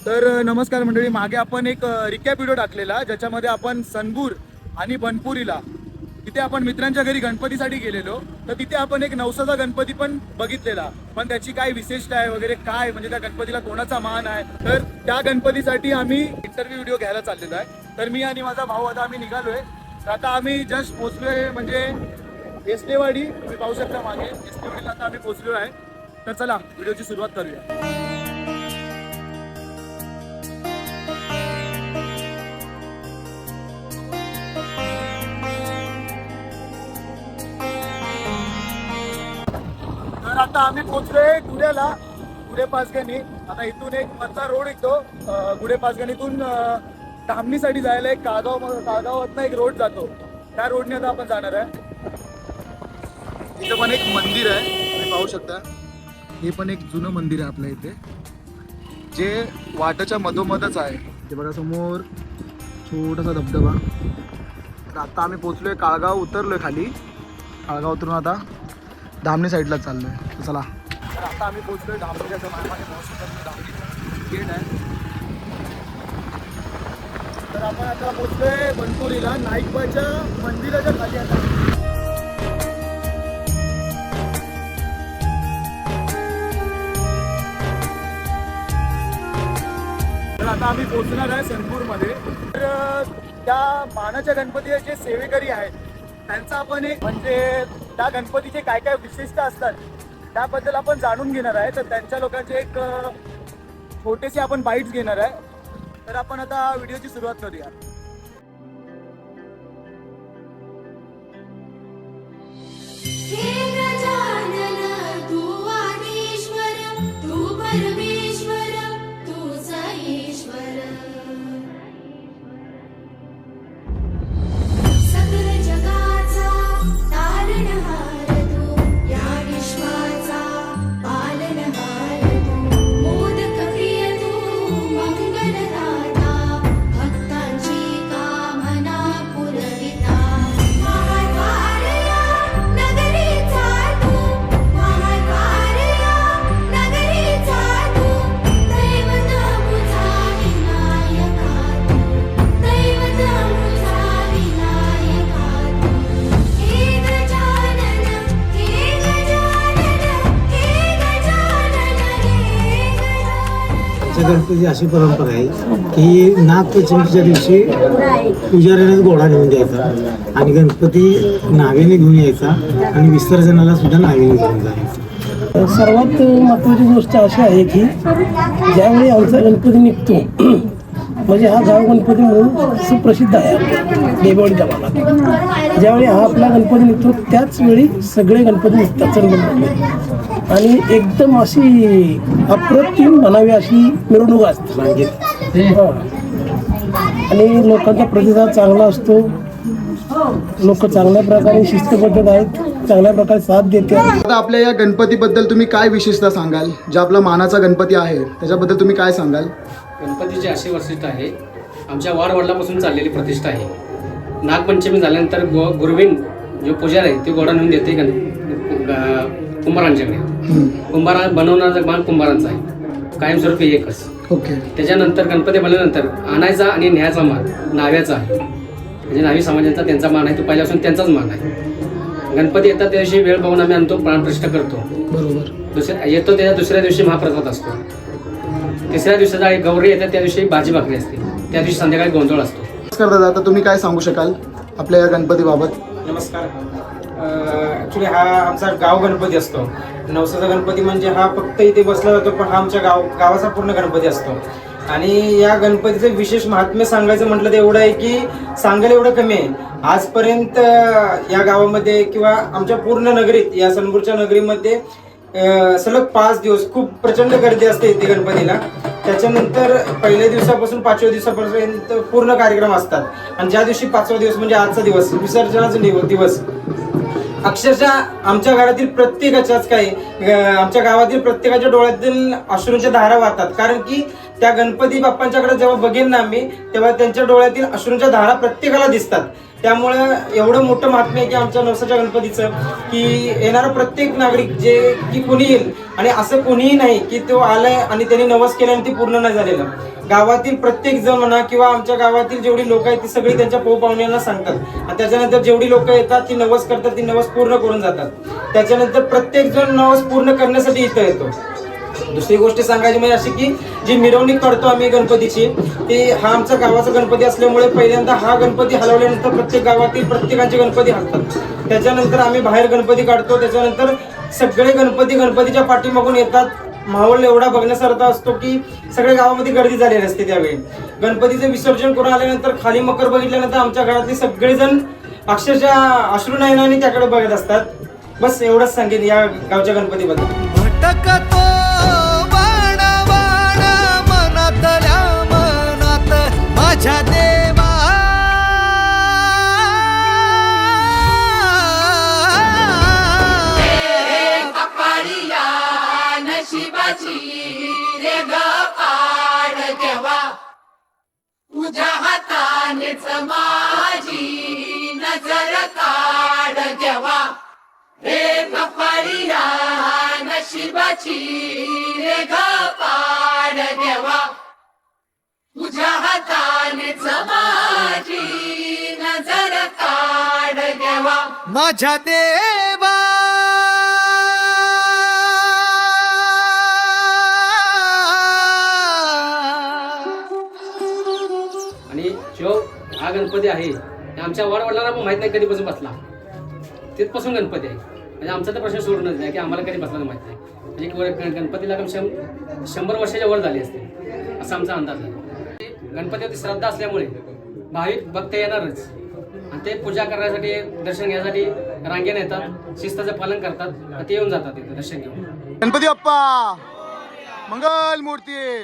तर नमस्कार मंडळी, मागे आपण एक रिकॅप व्हिडिओ टाकलेला ज्याच्यामध्ये आपण सनबूर आणि बनपुरीला तिथे आपण मित्रांच्या घरी गणपतीसाठी गेलेलो. तर तिथे आपण एक नवसाचा गणपती पण बघितलेला, पण त्याची काय विशेषता आहे वगैरे काय, म्हणजे त्या गणपतीला कोणाचा मान आहे. तर त्या गणपतीसाठी आम्ही इंटरव्ह्यू व्हिडिओ घ्यायला चाललेलो आहे. तर मी आणि माझा भाऊ आता आम्ही निघालोय. तर आता आम्ही जस्ट पोहोचलोय म्हणजे एसलेवाडी, तुम्ही पाहू शकता मागे एसलेवाडीला आता आम्ही पोहोचलो आहे. तर चला व्हिडिओची सुरुवात करूया. तर आता आम्ही पोहोचलोय गुढ्याला, गुढे पाचगणी. आता इथून एक मधला रोड येतो गुढे पाचगणीतून धामणीसाठी जायला एक काळगावातनं एक रोड जातो. त्या रोडने आता आपण जाणार आहे. इथं पण एक मंदिर आहे, तुम्ही पाहू शकता. हे पण एक जुनं मंदिर आहे आपल्या इथे, जे वाटाच्या मधोमधच आहे. ते बघा समोर छोटासा धबधबा. तर आता आम्ही पोहोचलोय काळगाव, उतरलोय खाली. काळगाव उतरून आता धामणी साईडला चाललोय. तर चला, तर आता आम्ही पोहोचलोय धामणीच्या मार्गाने. धामणी गेट आहे. तर आपण आता पोहोचलोय बनपुरीला, नाईकबाच्या मंदिराच्या खाली. आता आम्ही पोहोचणार आहे सनपूरमध्ये. तर त्या मानाच्या गणपतीचे जे सेवेकरी आहेत त्यांचा आपण एक म्हणजे त्या गणपतीचे काय काय विशेषता असतात त्याबद्दल आपण जाणून घेणार आहे. तर त्यांच्या लोकांचे एक छोटेसे आपण बाईट्स घेणार आहे. तर आपण आता व्हिडिओची सुरुवात करूया. गणपतीची अशी परंपरा आहे की नागपंचमीच्या दिवशी पुजाऱ्यानेच घोडा घेऊन द्यायचा आणि गणपती नावेने घेऊन यायचा आणि विसर्जनाला सुद्धा नावेने घेऊन जायचा. सर्वात महत्त्वाची गोष्ट अशी आहे की ज्यावेळी आमचा गणपती निघतो, म्हणजे हा गाव गणपती म्हणून सुप्रसिद्ध आहे आपल्या देववाडी गावाला. ज्यावेळी हा आपला गणपती निघतो त्याच वेळी सगळे गणपती निघतात चंद्रपूरमध्ये आणि एकदम अशी अप्रतिम म्हणावी अशी मिरवणूक असते. आणि लोकांचा प्रतिसाद चांगला असतो. लोक चांगल्या प्रकारे शिस्तबद्ध आहेत, चांगल्या प्रकारे साथ देतात. आता आपल्या या गणपतीबद्दल तुम्ही काय विशेषता सांगाल? जो आपला मानाचा गणपती आहे त्याच्याबद्दल तुम्ही काय सांगाल? गणपतीची अशी वैशिष्ट्य आहे, आमच्या वाडवडिलापासून चाललेली प्रतिष्ठा आहे. नागपंचमी झाल्यानंतर गुरुविन जो पुजारी आहे ते घोडा नेऊन देते कुंभारांच्याकडे. कुंभारा बनवणारा मान कुंभारांचा आहे, कायमस्वरूपी एकच. ओके. त्याच्यानंतर गणपती बनल्यानंतर आणायचा आणि न्यायचा मान नाव्याचा आहे. म्हणजे नावी समाजाचा त्यांचा मान आहे, तो पहिल्यापासून त्यांचाच मान आहे. गणपती येतात त्या दिवशी वेळ पाहून आम्ही आणतो, प्राणप्रतिष्ठा करतो. बरोबर. येतो त्याच्या दुसऱ्या दिवशी महाप्रसाद असतो. तिसऱ्या दिवसाचा गौरी येतात त्या दिवशी भाजी भाकरी असते. त्या दिवशी संध्याकाळी गोंधळ असतो. नमस्कार दादा, आता तुम्ही काय सांगू शकाल आपल्या या गणपतीबाबत? नमस्कार. ॲक्च्युली हा आमचा गाव गणपती असतो. नवसाचा गणपती म्हणजे हा फक्त इथे बसला जातो, पण हा आमच्या गावाचा पूर्ण गणपती असतो. आणि या गणपतीचं विशेष महात्म्य सांगायचं म्हटलं तर एवढं आहे की सांगायला एवढं कमी आहे. आजपर्यंत या गावामध्ये किंवा आमच्या पूर्ण नगरीत, या सनपूरच्या नगरीमध्ये सलग 5 दिवस खूप प्रचंड गर्दी असते इथे गणपतीला. त्याच्यानंतर पहिल्या दिवसापासून 5व्या दिवसापर्यंत पूर्ण कार्यक्रम असतात. आणि ज्या दिवशी 5वा दिवस म्हणजे आजचा दिवस, विसर्जनाचा दिवस, अक्षरशः आमच्या घरातील प्रत्येकाच्याच आमच्या गावातील प्रत्येकाच्या डोळ्यातील अश्रूंच्या धारा वाहतात. कारण की त्या गणपती बाप्पांच्याकडे जेव्हा बघेन ना आम्ही, तेव्हा त्यांच्या डोळ्यातील अश्रूंच्या धारा प्रत्येकाला दिसतात. त्यामुळं एवढं मोठं महात्म्य आहे की आमच्या नवसाच्या गणपतीचं, की येणारा प्रत्येक नागरिक जे की कोणी येईल, आणि असं कोणीही नाही की तो आलाय आणि त्यांनी नवस केलं आणि ते पूर्ण नाही झालेलं. गावातील प्रत्येक जण म्हणा किंवा आमच्या गावातील जेवढी लोक आहेत ती सगळी त्यांच्या पाहुण्यांना सांगतात, आणि त्याच्यानंतर जेवढी लोक येतात ती नवस करतात, ती नवस पूर्ण करून जातात. त्याच्यानंतर प्रत्येक जण नवस पूर्ण करण्यासाठी इथं येतो. दुसरी गोष्ट सांगायची म्हणजे अशी की जी मिरवणूक काढतो आम्ही गणपतीची, ती हा आमचा गावाचा गणपती असल्यामुळे पहिल्यांदा हा गणपती हलवल्यानंतर प्रत्येक गावातील प्रत्येकाचे गणपती हलतात. त्याच्यानंतर आम्ही बाहेर गणपती काढतो. त्याच्यानंतर सगळे गणपती गणपतीच्या पाठीमागून येतात. माहोल एवढा बघण्यासारखा असतो की सगळ्या गावामध्ये गर्दी झालेली असते. त्यावेळी गणपतीचं विसर्जन करून आल्यानंतर खाली मकर बघितल्यानंतर आमच्या घरातले सगळेजण अक्षरशः अश्रुनयनाने त्याकडे बघत असतात. बस एवढंच सांगेन या गावच्या गणपतीबद्दल. भटकतो बाणा मनातल्या मनात माझ्या देवा, कपाळिया नशिबाची रे ग पाड देवा, तुझ्या हातानेच माझी नजर काढ देवा. रे कपाळिया नशिबाची रे ग पाड देवा, तुझ्या हातानेच माझी नजर काढ देवा. माझ्या देवा. आणि जो हा गणपती आहे हे आमच्या वडिलांना पण माहीत नाही कधीपासून बसला, तिथपासून गणपती आहे. म्हणजे आमचा तर प्रश्न सोडूनच नाही की आम्हाला कधी बसला माहीत नाही. म्हणजे गणपतीला कम 100 वर्षाच्या वर झाली असते असा आमचा अंदाज आहे. गणपतीवरती श्रद्धा असल्यामुळे भाविक भक्त येणारच, आणि ते पूजा करण्यासाठी दर्शन घेण्यासाठी रांगेने येतात, शिस्ताचं पालन करतात, ते येऊन जातात तिथे दर्शन घेऊन. गणपती बाप्पा मंगल मूर्ती.